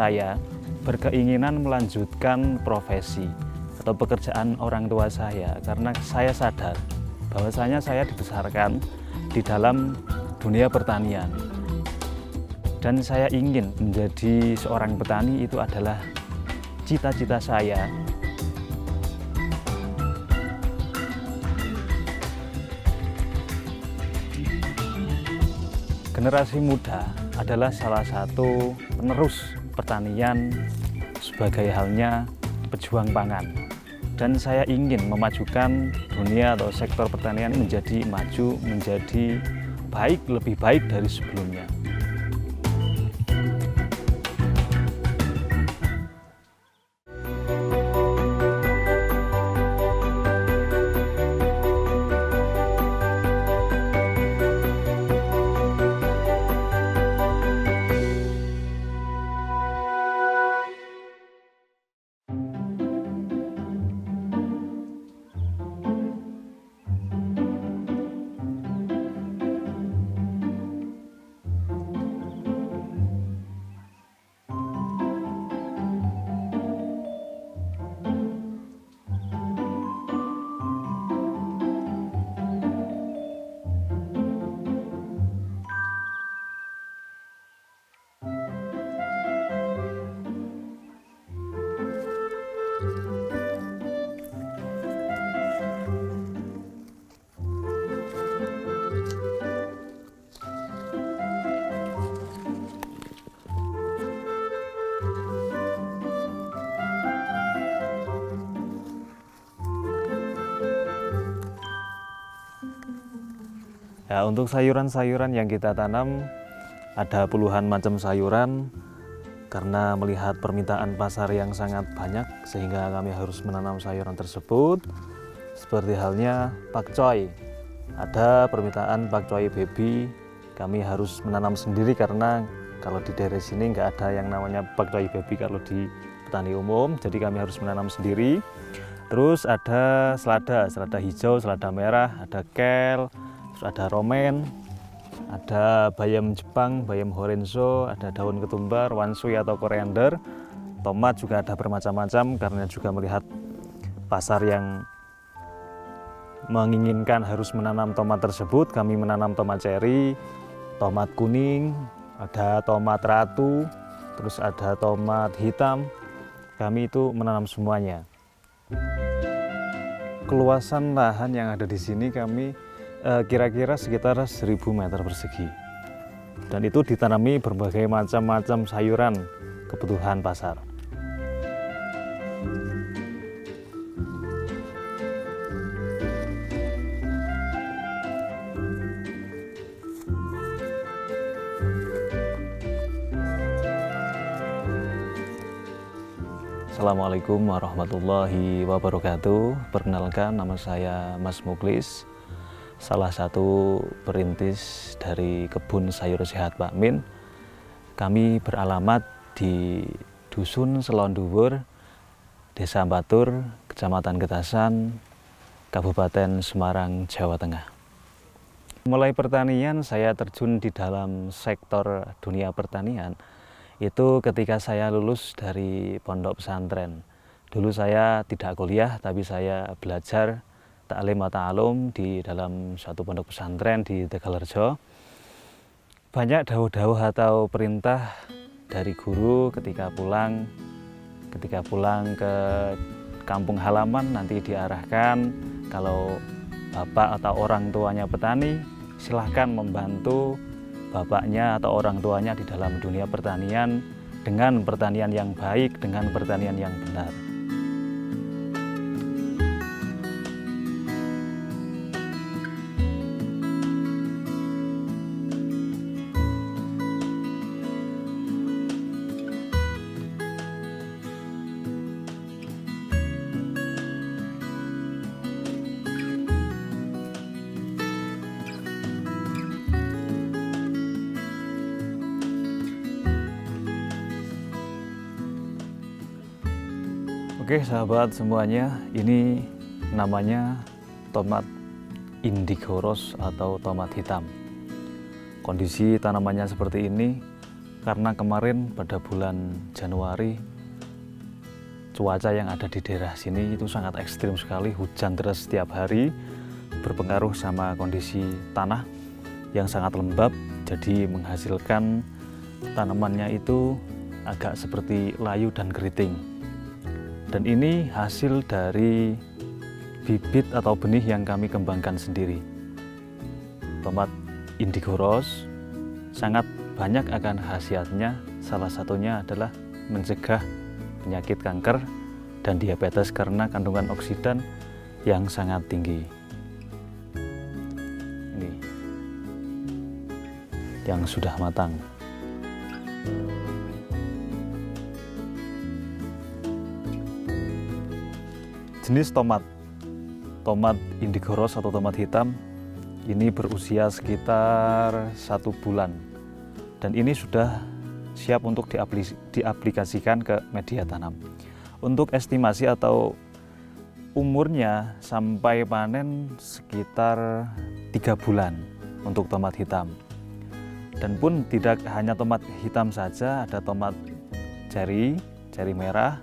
saya berkeinginan melanjutkan profesi atau pekerjaan orang tua saya karena saya sadar bahwasanya saya dibesarkan di dalam dunia pertanian. Dan saya ingin menjadi seorang petani, itu adalah cita-cita saya. Generasi muda adalah salah satu penerus pertanian sebagai halnya pejuang pangan. Dan saya ingin memajukan dunia atau sektor pertanian menjadi maju, menjadi baik, lebih baik dari sebelumnya. Ya, untuk sayuran-sayuran yang kita tanam ada puluhan macam sayuran karena melihat permintaan pasar yang sangat banyak sehingga kami harus menanam sayuran tersebut. Seperti halnya pakcoy, ada permintaan pakcoy baby, kami harus menanam sendiri karena kalau di daerah sini nggak ada yang namanya pakcoy baby kalau di petani umum, jadi kami harus menanam sendiri. Terus ada selada hijau, selada merah, ada kel, ada romen, ada bayam Jepang, bayam horenzo, ada daun ketumbar, wanshui atau koriander. Tomat juga ada bermacam-macam karena juga melihat pasar yang menginginkan harus menanam tomat tersebut. Kami menanam tomat ceri, tomat kuning, ada tomat ratu, terus ada tomat hitam. Kami itu menanam semuanya. Keluasan lahan yang ada di sini kami kira-kira sekitar 1000 meter persegi, dan itu ditanami berbagai macam sayuran kebutuhan pasar. Assalamualaikum warahmatullahi wabarakatuh. Perkenalkan, nama saya Mas Muklis, salah satu perintis dari Kebun Sayur Sehat Pak Min. Kami beralamat di Dusun Selonduwur, Desa Batur, Kecamatan Getasan, Kabupaten Semarang, Jawa Tengah. Mulai pertanian, saya terjun di dalam sektor dunia pertanian itu ketika saya lulus dari pondok pesantren. Dulu saya tidak kuliah, tapi saya belajar taklim atau ta'alum di dalam suatu pondok pesantren di Tegalerjo. Banyak dawuh-dawuh atau perintah dari guru ketika pulang ke kampung halaman, nanti diarahkan kalau bapak atau orang tuanya petani, silahkan membantu bapaknya atau orang tuanya di dalam dunia pertanian dengan pertanian yang baik, dengan pertanian yang benar. Oke sahabat semuanya, ini namanya tomat indigo rose atau tomat hitam. Kondisi tanamannya seperti ini, karena kemarin pada bulan Januari cuaca yang ada di daerah sini itu sangat ekstrim sekali, hujan deras setiap hari, berpengaruh sama kondisi tanah yang sangat lembab, jadi menghasilkan tanamannya itu agak seperti layu dan keriting. Dan ini hasil dari bibit atau benih yang kami kembangkan sendiri. Tomat indigo rose sangat banyak akan khasiatnya, salah satunya adalah mencegah penyakit kanker dan diabetes karena kandungan oksidan yang sangat tinggi. Ini yang sudah matang. Jenis tomat indigo rose atau tomat hitam ini berusia sekitar 1 bulan dan ini sudah siap untuk diaplikasikan ke media tanam. Untuk estimasi atau umurnya sampai panen sekitar 3 bulan untuk tomat hitam. Dan pun tidak hanya tomat hitam saja, ada tomat ceri merah,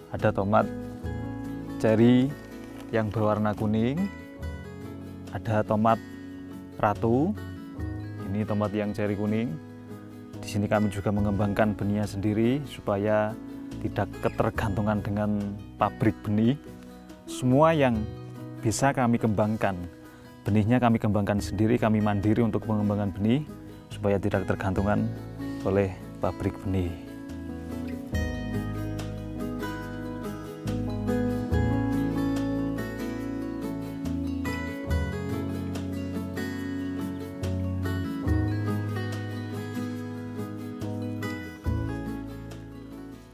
ada tomat ceri yang berwarna kuning, ada tomat ratu, ini tomat yang ceri kuning. Di sini kami juga mengembangkan benihnya sendiri supaya tidak ketergantungan dengan pabrik benih. Semua yang bisa kami kembangkan, benihnya kami kembangkan sendiri, kami mandiri untuk mengembangkan benih supaya tidak tergantungan oleh pabrik benih.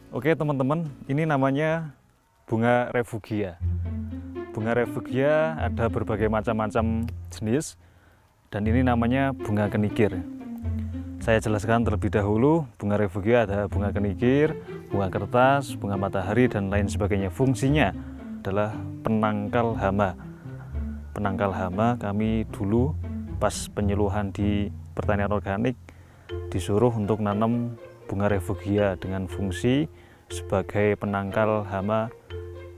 Oke teman-teman, ini namanya bunga refugia. Bunga refugia ada berbagai macam-macam jenis dan ini namanya bunga kenikir. Saya jelaskan terlebih dahulu, bunga refugia ada bunga kenikir, bunga kertas, bunga matahari dan lain sebagainya. Fungsinya adalah penangkal hama. Penangkal hama kami dulu pas penyuluhan di pertanian organik disuruh untuk nanam bunga refugia dengan fungsi sebagai penangkal hama.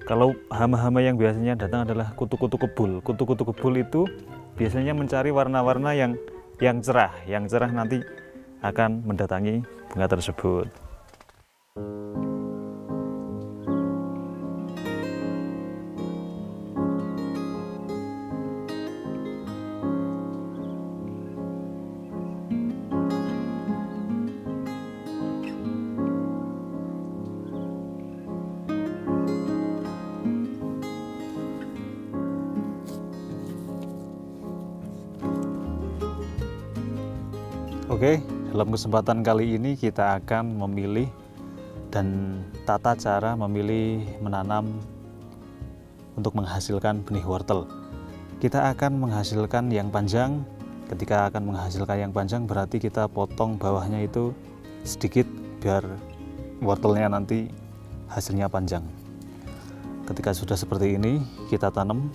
Kalau hama-hama yang biasanya datang adalah kutu-kutu kebul. Kutu-kutu kebul itu biasanya mencari warna-warna yang cerah. Yang cerah nanti akan mendatangi bunga tersebut. Oke, dalam kesempatan kali ini kita akan memilih dan tata cara memilih menanam untuk menghasilkan benih wortel. Kita akan menghasilkan yang panjang. Ketika akan menghasilkan yang panjang berarti kita potong bawahnya itu sedikit biar wortelnya nanti hasilnya panjang. Ketika sudah seperti ini kita tanam.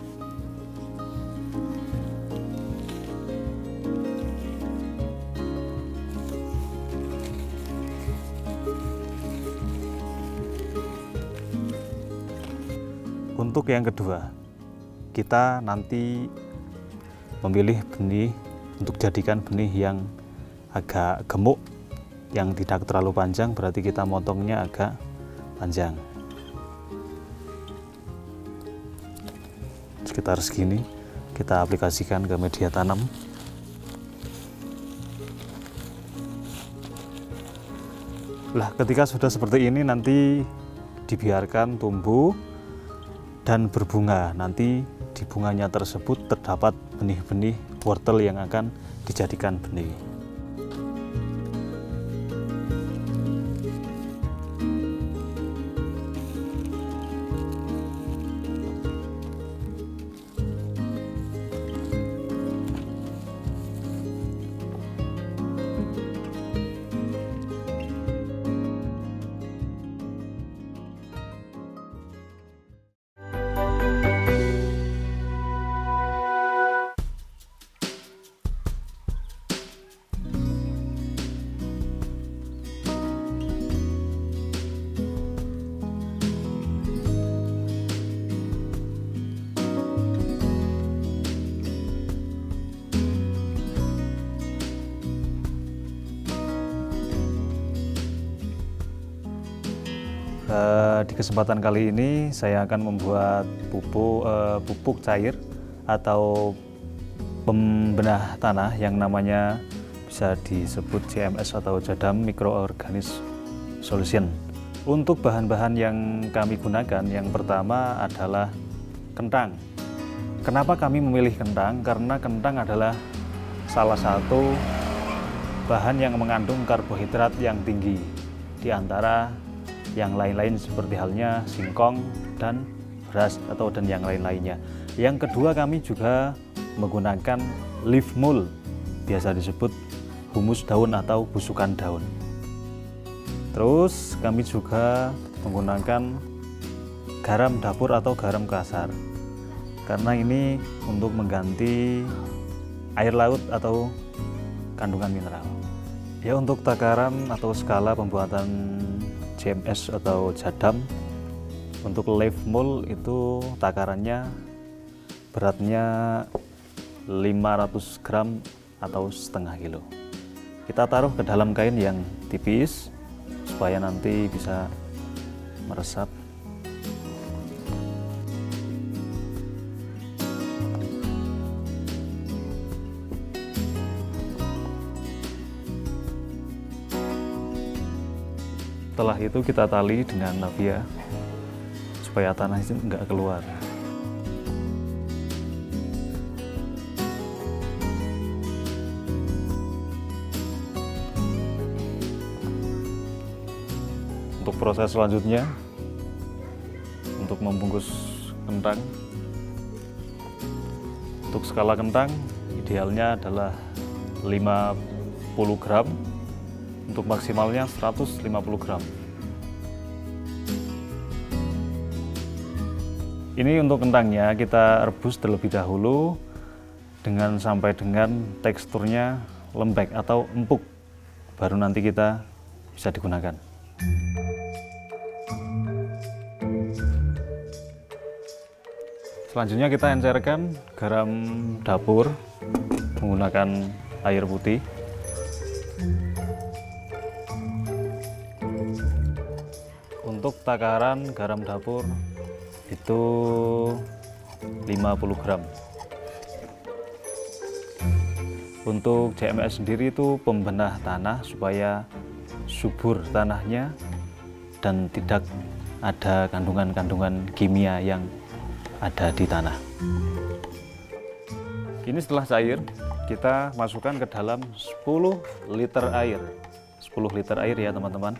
Untuk yang kedua, kita nanti memilih benih untuk jadikan benih yang agak gemuk, yang tidak terlalu panjang, berarti kita motongnya agak panjang. Sekitar segini, kita aplikasikan ke media tanam. Lah, ketika sudah seperti ini nanti dibiarkan tumbuh dan berbunga. Nanti di bunganya tersebut terdapat benih-benih wortel yang akan dijadikan benih. Di kesempatan kali ini saya akan membuat pupuk cair atau pembenah tanah yang namanya bisa disebut JMS atau Jadam Microorganism Solution. Untuk bahan-bahan yang kami gunakan, yang pertama adalah kentang. Kenapa kami memilih kentang? Karena kentang adalah salah satu bahan yang mengandung karbohidrat yang tinggi di antara yang lain-lain seperti halnya singkong dan beras dan yang lain-lainnya. Yang kedua, kami juga menggunakan leaf mold, biasa disebut humus daun atau busukan daun. Terus kami juga menggunakan garam dapur atau garam kasar, karena ini untuk mengganti air laut atau kandungan mineral. Ya, untuk takaran atau skala pembuatan JMS atau Jadam untuk leaf mold itu takarannya beratnya 500 gram atau setengah kilo. Kita taruh ke dalam kain yang tipis supaya nanti bisa meresap. Setelah itu kita tali dengan navia supaya tanah itu enggak keluar. Untuk proses selanjutnya, untuk membungkus kentang, untuk skala kentang idealnya adalah 50 gram, untuk maksimalnya 150 gram. Ini untuk kentangnya kita rebus terlebih dahulu sampai dengan teksturnya lembek atau empuk, baru nanti kita bisa digunakan. Selanjutnya kita encerkan garam dapur menggunakan air putih. Untuk takaran garam dapur itu 50 gram. Untuk JMS sendiri itu pembenah tanah supaya subur tanahnya dan tidak ada kandungan-kandungan kimia yang ada di tanah. Ini setelah cair, kita masukkan ke dalam 10 liter air. 10 liter air ya teman-teman.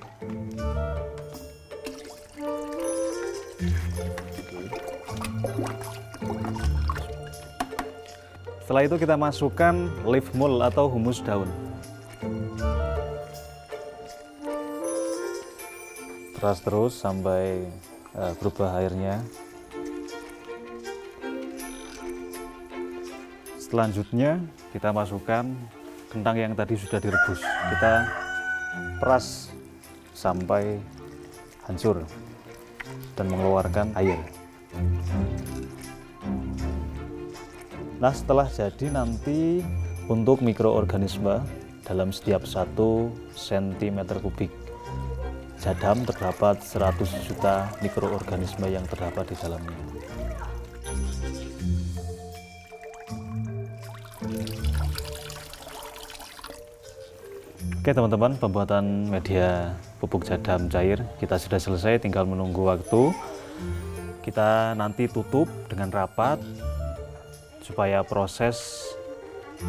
Setelah itu kita masukkan leaf mold atau humus daun. Terus sampai berubah airnya. Selanjutnya kita masukkan kentang yang tadi sudah direbus. Kita peras sampai hancur dan mengeluarkan air. Nah, setelah jadi nanti untuk mikroorganisme dalam setiap 1 cm kubik Jadam terdapat 100 juta mikroorganisme yang terdapat di dalamnya. Oke teman-teman, pembuatan media pupuk Jadam cair kita sudah selesai, tinggal menunggu waktu. Kita nanti tutup dengan rapat supaya proses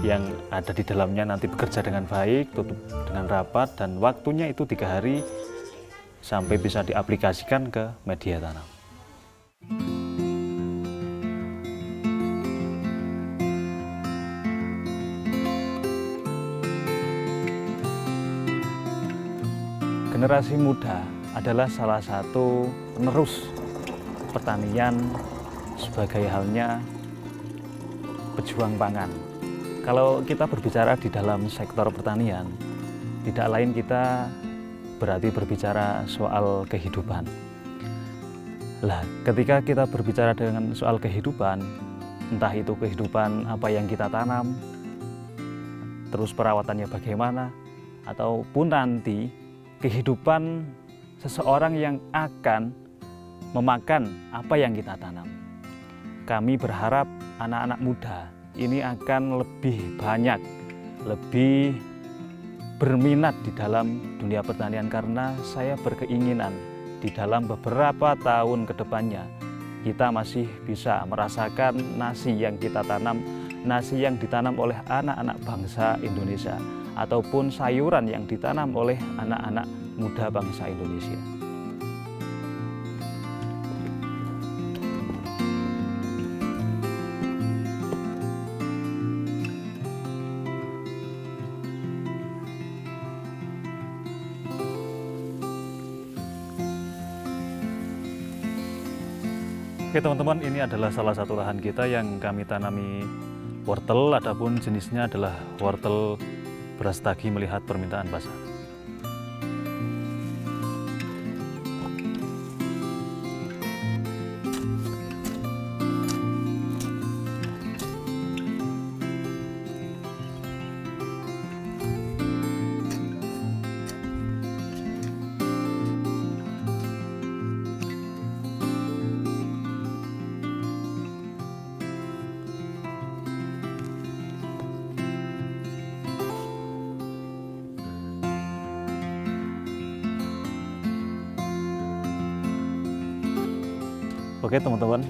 yang ada di dalamnya nanti bekerja dengan baik, tutup dengan rapat, dan waktunya itu 3 hari sampai bisa diaplikasikan ke media tanam. Generasi muda adalah salah satu penerus pertanian sebagai halnya pejuang pangan. Kalau kita berbicara di dalam sektor pertanian, tidak lain kita berarti berbicara soal kehidupan. Lah, ketika kita berbicara dengan soal kehidupan, entah itu kehidupan apa yang kita tanam, terus perawatannya bagaimana, ataupun nanti kehidupan seseorang yang akan memakan apa yang kita tanam. Kami berharap anak-anak muda ini akan lebih banyak, lebih berminat di dalam dunia pertanian, karena saya berkeinginan di dalam beberapa tahun ke depannya kita masih bisa merasakan nasi yang kita tanam, nasi yang ditanam oleh anak-anak bangsa Indonesia, ataupun sayuran yang ditanam oleh anak-anak muda bangsa Indonesia. Oke teman-teman, ini adalah salah satu lahan kita yang kami tanami wortel, adapun jenisnya adalah wortel Brastagi melihat permintaan pasar. Oke teman-teman,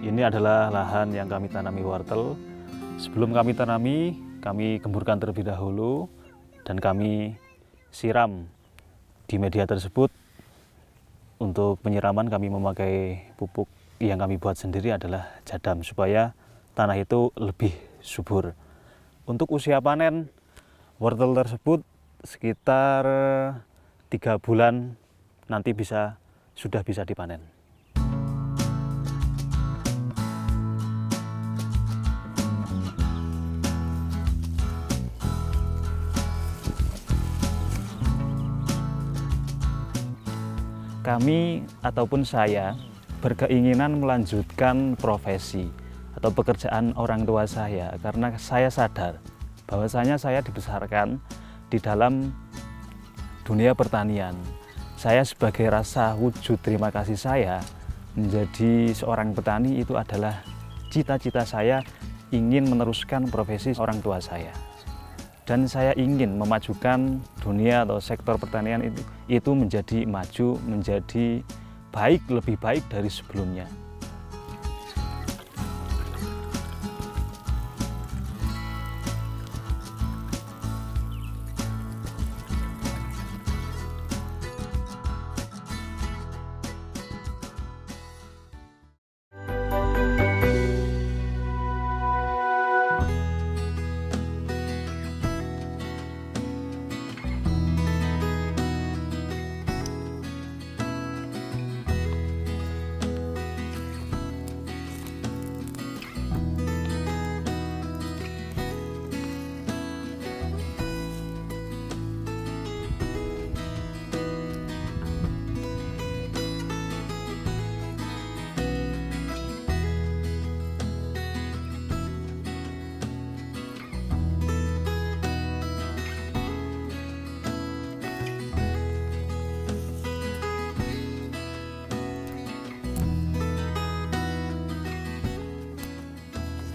ini adalah lahan yang kami tanami wortel. Sebelum kami tanami, kami gemburkan terlebih dahulu dan kami siram di media tersebut. Untuk penyiraman kami memakai pupuk yang kami buat sendiri adalah jadam supaya tanah itu lebih subur. Untuk usia panen wortel tersebut sekitar 3 bulan nanti sudah bisa dipanen. Kami ataupun saya berkeinginan melanjutkan profesi atau pekerjaan orang tua saya karena saya sadar bahwasanya saya dibesarkan di dalam dunia pertanian. Saya sebagai rasa wujud terima kasih saya menjadi seorang petani itu adalah cita-cita saya, ingin meneruskan profesi orang tua saya. Dan saya ingin memajukan dunia atau sektor pertanian itu menjadi maju, menjadi baik, lebih baik dari sebelumnya.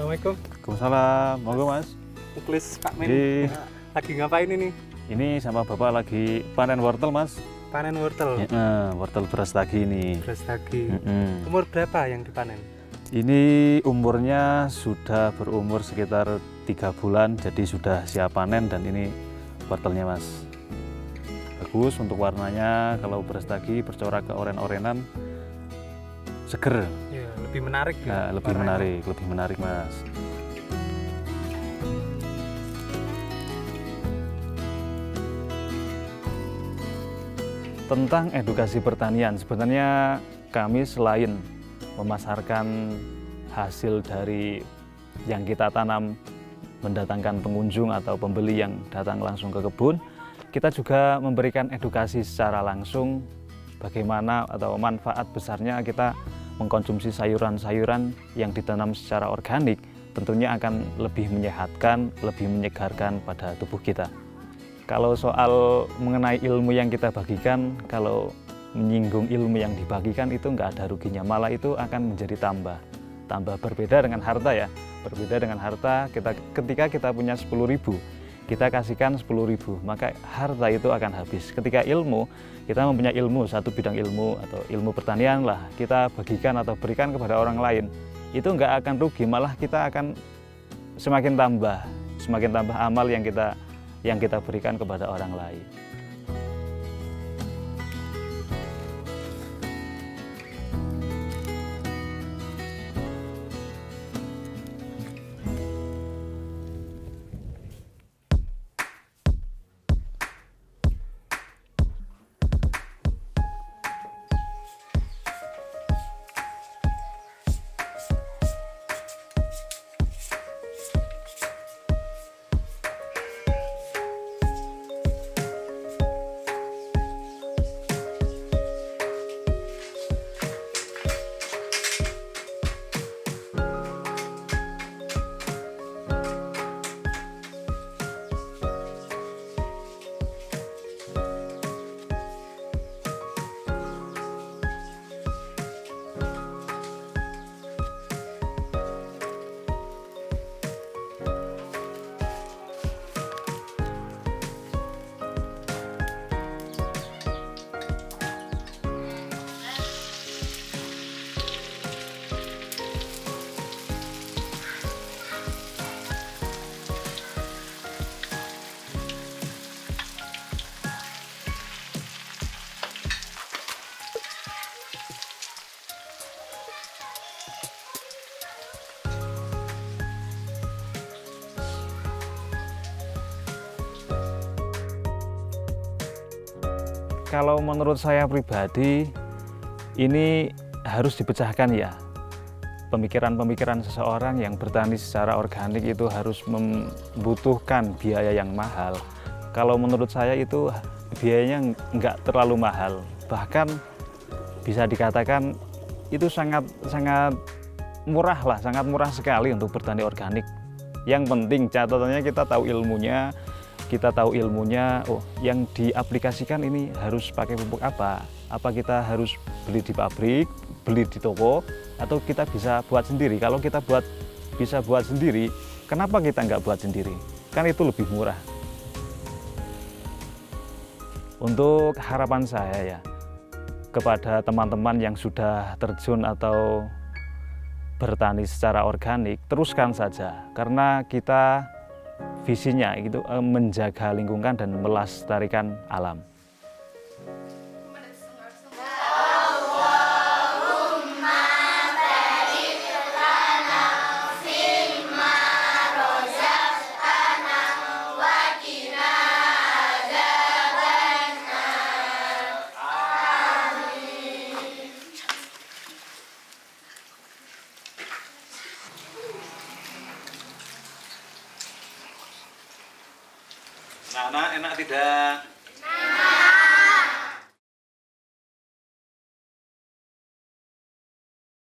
Assalamualaikum. Waalaikumsalam, monggo Mas. Muklis Pak Min. Lagi ngapain ini? Ini sama Bapak lagi panen wortel Mas. Panen wortel? Ya, wortel Brastagi ini. Brastagi. Umur berapa yang dipanen? Ini umurnya sudah berumur sekitar 3 bulan, jadi sudah siap panen dan ini wortelnya Mas. Bagus untuk warnanya, kalau Brastagi bercorak ke oren-orenan, seger. Ya, lebih menarik ya? Ya, lebih menarik Mas. Tentang edukasi pertanian, sebenarnya kami selain memasarkan hasil dari yang kita tanam, mendatangkan pengunjung atau pembeli yang datang langsung ke kebun, kita juga memberikan edukasi secara langsung bagaimana atau manfaat besarnya kita mengkonsumsi sayuran-sayuran yang ditanam secara organik, tentunya akan lebih menyehatkan, lebih menyegarkan pada tubuh kita. Kalau soal mengenai ilmu yang kita bagikan, kalau menyinggung ilmu yang dibagikan itu nggak ada ruginya, malah itu akan menjadi tambah berbeda dengan harta ya. Berbeda dengan harta, ketika kita punya 10.000, kita kasihkan 10.000, maka harta itu akan habis. Ketika ilmu, kita mempunyai ilmu, satu bidang ilmu atau ilmu pertanian lah, kita bagikan atau berikan kepada orang lain, itu nggak akan rugi, malah kita akan semakin tambah amal yang kita berikan kepada orang lain. Kalau menurut saya pribadi, ini harus dipecahkan ya. Pemikiran-pemikiran seseorang yang bertani secara organik itu harus membutuhkan biaya yang mahal. Kalau menurut saya itu biayanya nggak terlalu mahal. Bahkan bisa dikatakan itu sangat murah lah, sangat murah sekali untuk bertani organik. Yang penting catatannya kita tahu ilmunya. Oh, yang diaplikasikan ini harus pakai pupuk apa? Apa kita harus beli di pabrik, beli di toko, atau kita bisa buat sendiri? Kalau kita bisa buat sendiri, kenapa kita nggak buat sendiri? Kan itu lebih murah. Untuk harapan saya ya, kepada teman-teman yang sudah terjun atau bertani secara organik, teruskan saja, karena kita visinya itu menjaga lingkungan dan melestarikan alam. Anak-anak enak tidak?